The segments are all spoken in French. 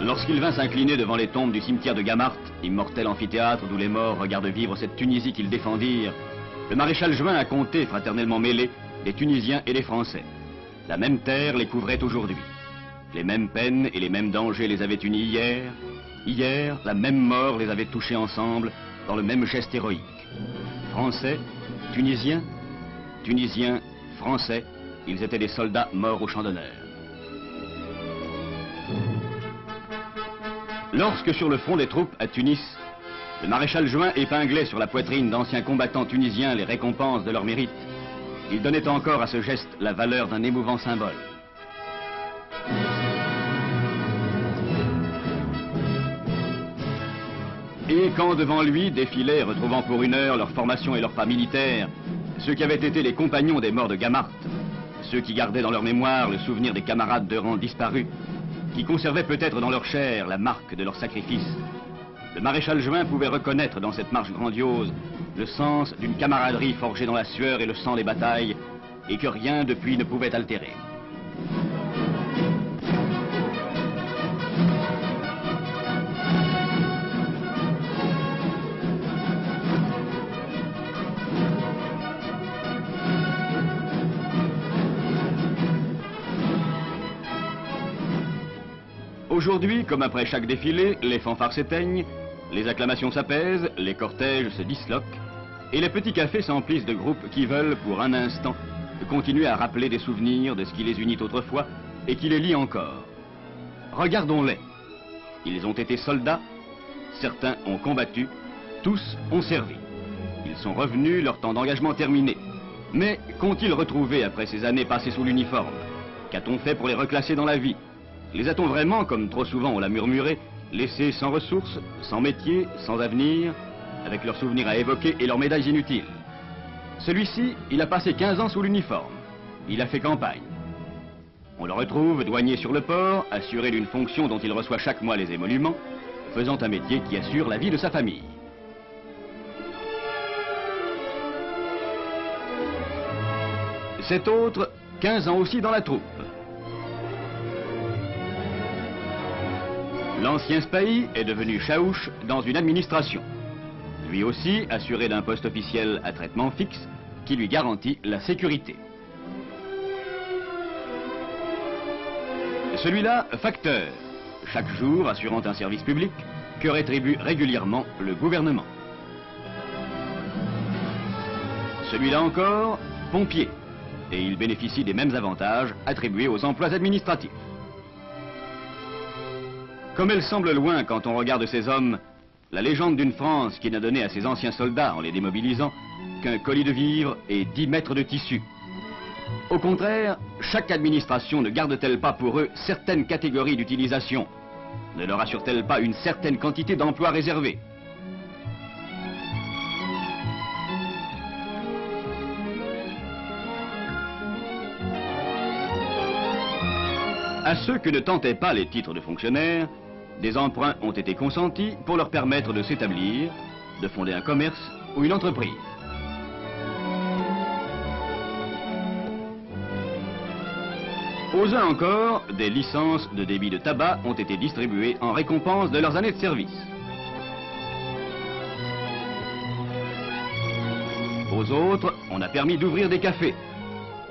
Lorsqu'il vint s'incliner devant les tombes du cimetière de Gamart, immortel amphithéâtre d'où les morts regardent vivre cette Tunisie qu'ils défendirent, le maréchal Juin a compté, fraternellement mêlés, les Tunisiens et les Français. La même terre les couvrait aujourd'hui. Les mêmes peines et les mêmes dangers les avaient unis hier. Hier, la même mort les avait touchés ensemble dans le même geste héroïque. Français, Tunisiens, Tunisiens, Français, ils étaient des soldats morts au champ d'honneur. Lorsque sur le front des troupes à Tunis, le maréchal Juin épinglait sur la poitrine d'anciens combattants tunisiens les récompenses de leur mérite, il donnait encore à ce geste la valeur d'un émouvant symbole. Et quand devant lui défilaient, retrouvant pour une heure leur formation et leur pas militaire, ceux qui avaient été les compagnons des morts de Gamart, ceux qui gardaient dans leur mémoire le souvenir des camarades de rang disparus, qui conservaient peut-être dans leur chair la marque de leur sacrifice, le maréchal Juin pouvait reconnaître dans cette marche grandiose le sens d'une camaraderie forgée dans la sueur et le sang des batailles, et que rien depuis ne pouvait altérer. Aujourd'hui, comme après chaque défilé, les fanfares s'éteignent, les acclamations s'apaisent, les cortèges se disloquent, et les petits cafés s'emplissent de groupes qui veulent, pour un instant, continuer à rappeler des souvenirs de ce qui les unit autrefois et qui les lie encore. Regardons-les. Ils ont été soldats, certains ont combattu, tous ont servi. Ils sont revenus, leur temps d'engagement terminé. Mais qu'ont-ils retrouvé après ces années passées sous l'uniforme? Qu'a-t-on fait pour les reclasser dans la vie? Les a-t-on vraiment, comme trop souvent on l'a murmuré, laissés sans ressources, sans métier, sans avenir, avec leurs souvenirs à évoquer et leurs médailles inutiles? Celui-ci, il a passé 15 ans sous l'uniforme. Il a fait campagne. On le retrouve douanier sur le port, assuré d'une fonction dont il reçoit chaque mois les émoluments, faisant un métier qui assure la vie de sa famille. Cet autre, 15 ans aussi dans la troupe. L'ancien Spahi est devenu chaouche dans une administration. Lui aussi assuré d'un poste officiel à traitement fixe qui lui garantit la sécurité. Celui-là, facteur, chaque jour assurant un service public que rétribue régulièrement le gouvernement. Celui-là encore, pompier, et il bénéficie des mêmes avantages attribués aux emplois administratifs. Comme elle semble loin quand on regarde ces hommes, la légende d'une France qui n'a donné à ses anciens soldats, en les démobilisant, qu'un colis de vivres et 10 mètres de tissu. Au contraire, chaque administration ne garde-t-elle pas pour eux certaines catégories d'utilisation? Ne leur assure-t-elle pas une certaine quantité d'emplois réservés? À ceux que ne tentaient pas les titres de fonctionnaires, des emprunts ont été consentis pour leur permettre de s'établir, de fonder un commerce ou une entreprise. Aux uns encore, des licences de débit de tabac ont été distribuées en récompense de leurs années de service. Aux autres, on a permis d'ouvrir des cafés.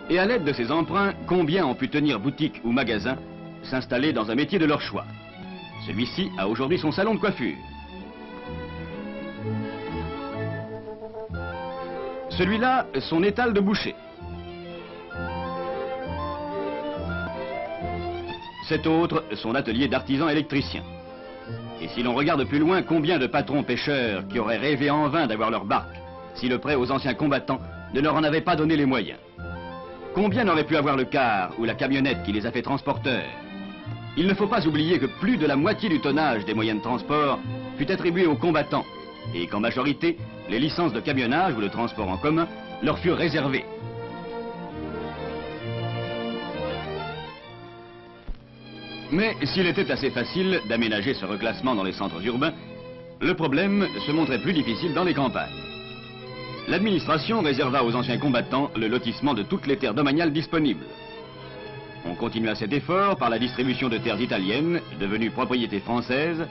Et à l'aide de ces emprunts, combien ont pu tenir boutique ou magasin, s'installer dans un métier de leur choix? Celui-ci a aujourd'hui son salon de coiffure. Celui-là, son étal de boucher. Cet autre, son atelier d'artisan électricien. Et si l'on regarde plus loin, combien de patrons pêcheurs qui auraient rêvé en vain d'avoir leur barque si le prêt aux anciens combattants ne leur en avait pas donné les moyens? Combien n'auraient pu avoir le car ou la camionnette qui les a fait transporteurs? Il ne faut pas oublier que plus de la moitié du tonnage des moyens de transport fut attribué aux combattants et qu'en majorité, les licences de camionnage ou de transport en commun leur furent réservées. Mais s'il était assez facile d'aménager ce reclassement dans les centres urbains, le problème se montrait plus difficile dans les campagnes. L'administration réserva aux anciens combattants le lotissement de toutes les terres domaniales disponibles. On continua cet effort par la distribution de terres italiennes, devenues propriétés françaises,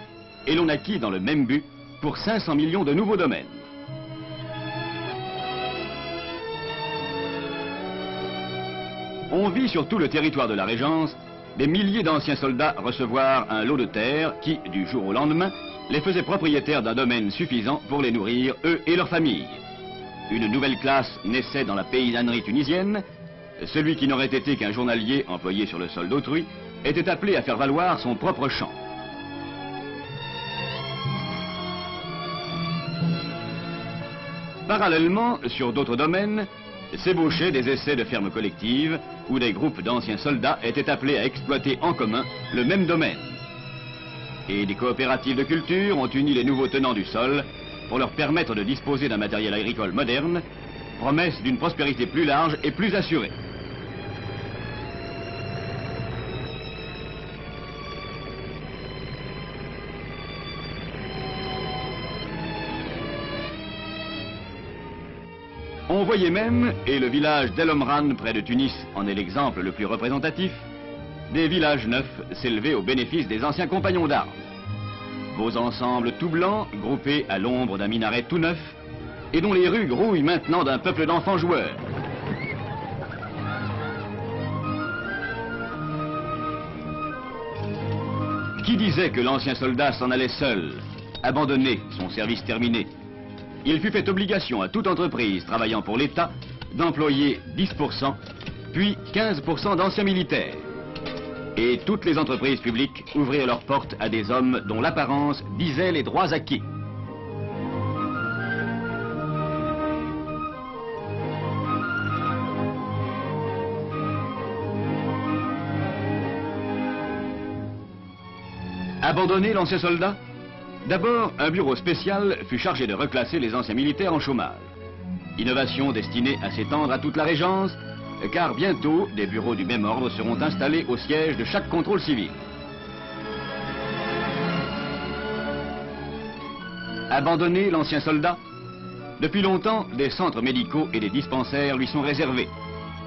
et l'on acquit dans le même but pour 500 millions de nouveaux domaines. On vit sur tout le territoire de la Régence des milliers d'anciens soldats recevoir un lot de terre qui, du jour au lendemain, les faisait propriétaires d'un domaine suffisant pour les nourrir, eux et leurs familles. Une nouvelle classe naissait dans la paysannerie tunisienne. Celui qui n'aurait été qu'un journalier employé sur le sol d'autrui était appelé à faire valoir son propre champ. Parallèlement, sur d'autres domaines, s'ébauchaient des essais de fermes collectives où des groupes d'anciens soldats étaient appelés à exploiter en commun le même domaine. Et des coopératives de culture ont uni les nouveaux tenants du sol pour leur permettre de disposer d'un matériel agricole moderne, promesse d'une prospérité plus large et plus assurée. On voyait même, et le village d'El Omran près de Tunis en est l'exemple le plus représentatif, des villages neufs s'élever au bénéfice des anciens compagnons d'armes. Beaux ensembles tout blancs, groupés à l'ombre d'un minaret tout neuf, et dont les rues grouillent maintenant d'un peuple d'enfants joueurs. Qui disait que l'ancien soldat s'en allait seul, abandonné, son service terminé? Il fut fait obligation à toute entreprise travaillant pour l'État d'employer 10%, puis 15% d'anciens militaires. Et toutes les entreprises publiques ouvrirent leurs portes à des hommes dont l'apparence disait les droits acquis. Abandonner l'ancien soldat? D'abord, un bureau spécial fut chargé de reclasser les anciens militaires en chômage. Innovation destinée à s'étendre à toute la Régence, car bientôt, des bureaux du même ordre seront installés au siège de chaque contrôle civil. Abandonner l'ancien soldat? Depuis longtemps, des centres médicaux et des dispensaires lui sont réservés.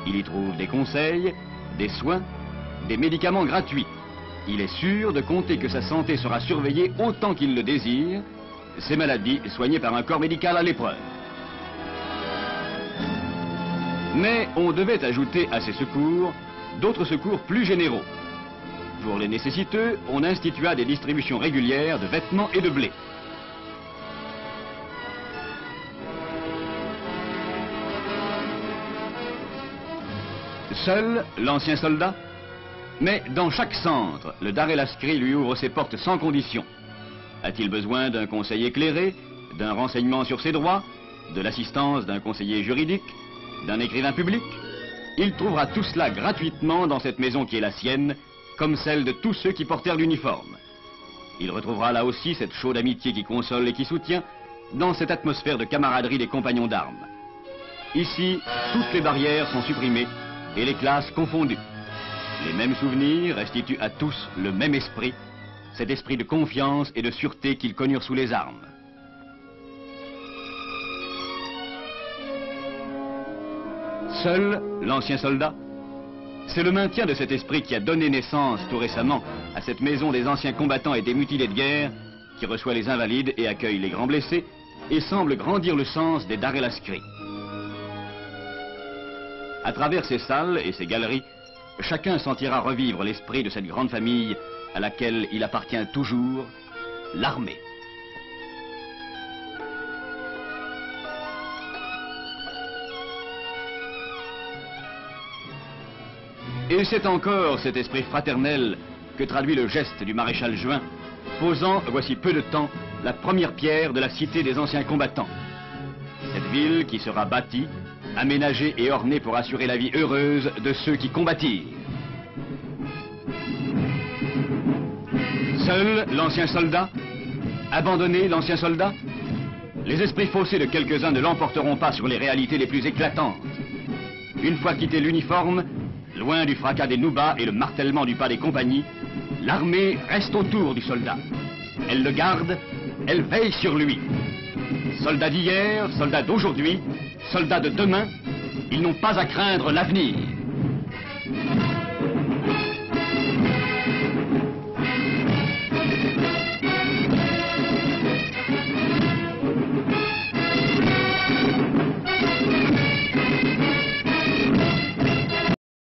Il y trouve des conseils, des soins, des médicaments gratuits. Il est sûr de compter que sa santé sera surveillée autant qu'il le désire, ses maladies soignées par un corps médical à l'épreuve. Mais on devait ajouter à ces secours d'autres secours plus généraux. Pour les nécessiteux, on institua des distributions régulières de vêtements et de blé. Seul l'ancien soldat? Mais dans chaque centre, le Dar el Askri lui ouvre ses portes sans condition. A-t-il besoin d'un conseil éclairé, d'un renseignement sur ses droits, de l'assistance d'un conseiller juridique, d'un écrivain public? Il trouvera tout cela gratuitement dans cette maison qui est la sienne, comme celle de tous ceux qui portèrent l'uniforme. Il retrouvera là aussi cette chaude amitié qui console et qui soutient, dans cette atmosphère de camaraderie des compagnons d'armes. Ici, toutes les barrières sont supprimées et les classes confondues. Les mêmes souvenirs restituent à tous le même esprit, cet esprit de confiance et de sûreté qu'ils connurent sous les armes. Seul l'ancien soldat? C'est le maintien de cet esprit qui a donné naissance tout récemment à cette maison des anciens combattants et des mutilés de guerre, qui reçoit les invalides et accueille les grands blessés, et semble grandir le sens des Dar el Askri. À travers ces salles et ces galeries, chacun sentira revivre l'esprit de cette grande famille à laquelle il appartient toujours, l'armée. Et c'est encore cet esprit fraternel que traduit le geste du maréchal Juin, posant, voici peu de temps, la première pierre de la cité des anciens combattants. Cette ville qui sera bâtie, aménagée et ornée pour assurer la vie heureuse de ceux qui combattirent. Seul l'ancien soldat? Abandonner l'ancien soldat? Les esprits faussés de quelques-uns ne l'emporteront pas sur les réalités les plus éclatantes. Une fois quitté l'uniforme, loin du fracas des noubas et le martèlement du pas des compagnies, l'armée reste autour du soldat. Elle le garde, elle veille sur lui. Soldats d'hier, soldats d'aujourd'hui, soldats de demain, ils n'ont pas à craindre l'avenir.